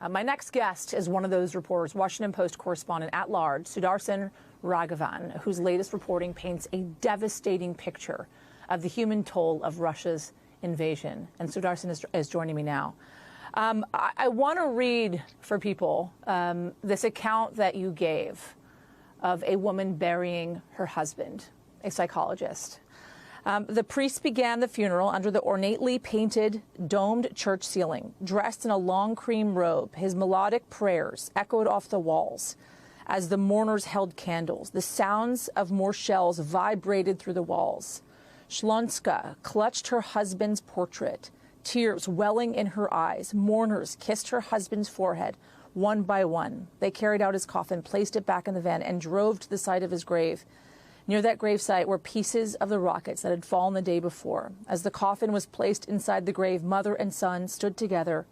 My next guest is one of those reporters, Washington Post correspondent at large, Sudarshan Raghavan, whose latest reporting paints a devastating picture of the human toll of Russia's invasion. And Sudarshan is joining me now. I want to read for people this account that you gave of a woman burying her husband, a psychologist. The priest began the funeral under the ornately painted, domed church ceiling, dressed in a long cream robe. His melodic prayers echoed off the walls as the mourners held candles. The sounds of more shells vibrated through the walls. Shlonska clutched her husband's portrait, tears welling in her eyes. Mourners kissed her husband's forehead one by one. They carried out his coffin, placed it back in the van, and drove to the site of his grave. Near that gravesite were pieces of the rockets that had fallen the day before. As the coffin was placed inside the grave, mother and son stood together,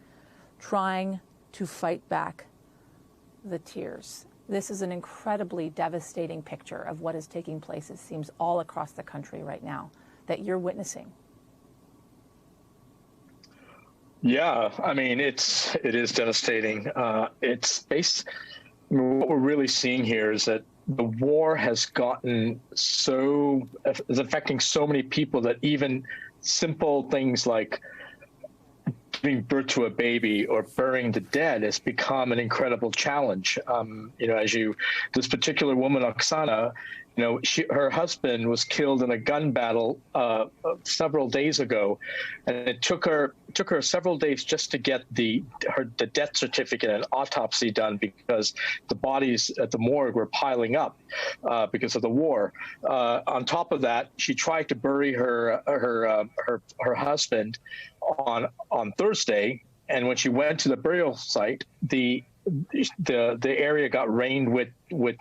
trying to fight back the tears. This is an incredibly devastating picture of what is taking place, it seems, all across the country right now that you're witnessing. Yeah, I mean, it is devastating. What we're really seeing here is that the war has is affecting so many people that even simple things like giving birth to a baby or burying the dead has become an incredible challenge. This particular woman, Oksana, her husband was killed in a gun battle several days ago, and it took her several days just to get the death certificate and autopsy done because the bodies at the morgue were piling up because of the war. On top of that, she tried to bury her husband on Thursday, and when she went to the burial site, the area got rained with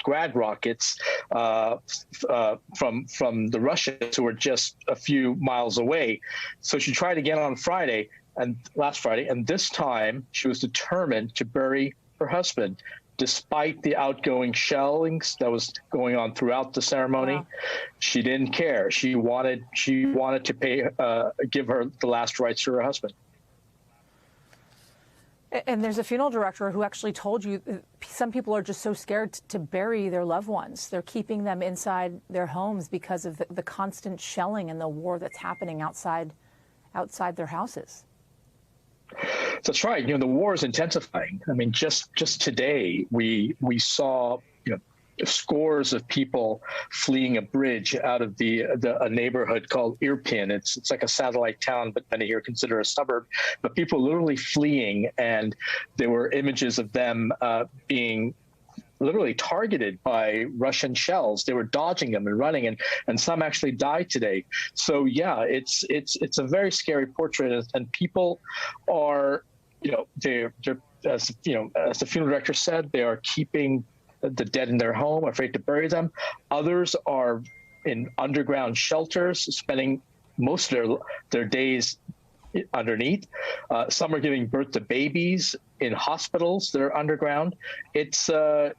Grad rockets from the Russians who were just a few miles away. So she tried again on last Friday, and this time she was determined to bury her husband, despite the outgoing shellings that was going on throughout the ceremony. Wow. She didn't care. She wanted to give her the last rites to her husband. And there's a funeral director who actually told you some people are just so scared to bury their loved ones. They're keeping them inside their homes because of the constant shelling and the war that's happening outside their houses. That's right. The war is intensifying. I mean, just today we saw scores of people fleeing a bridge out of a neighborhood called Irpin. It's like a satellite town, but many here consider a suburb. But people literally fleeing, and there were images of them being literally targeted by Russian shells. They were dodging them and running, and some actually died today. So yeah, it's a very scary portrait, and people are, they're as the funeral director said, they are keeping the dead in their home, afraid to bury them. Others are in underground shelters, spending most of their days underneath. Some are giving birth to babies in hospitals that are underground. It's an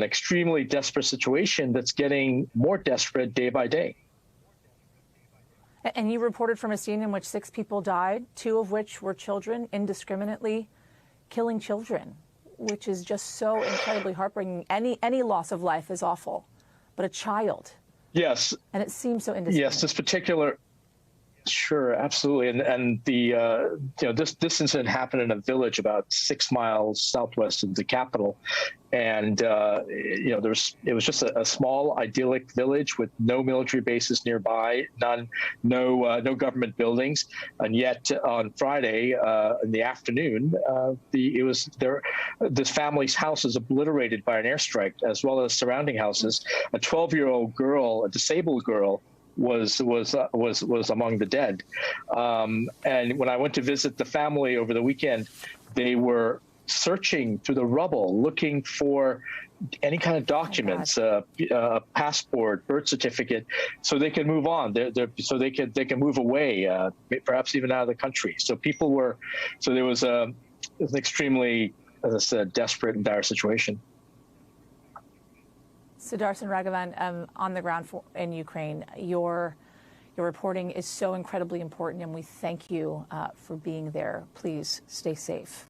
extremely desperate situation that's getting more desperate day by day. And you reported from a scene in which 6 people died, 2 of which were children, indiscriminately killing children, which is just so incredibly heartbreaking. Any loss of life is awful, but a child. Yes. And it seems so indiscriminate. Yes, this particular. Sure, absolutely, and this incident happened in a village about 6 miles southwest of the capital, and it was just a small idyllic village with no military bases nearby, no government buildings, and yet on Friday in the afternoon, this family's house was obliterated by an airstrike, as well as surrounding houses. A 12-year-old girl, a disabled girl, was among the dead. And when I went to visit the family over the weekend, they were searching through the rubble, looking for any kind of documents, a passport, birth certificate, so they can move on. So they can move away, perhaps even out of the country. So there was an extremely, as I said, desperate and dire situation. Sudarshan Raghavan, on the ground in Ukraine, you're Your reporting is so incredibly important, and we thank you for being there. Please stay safe.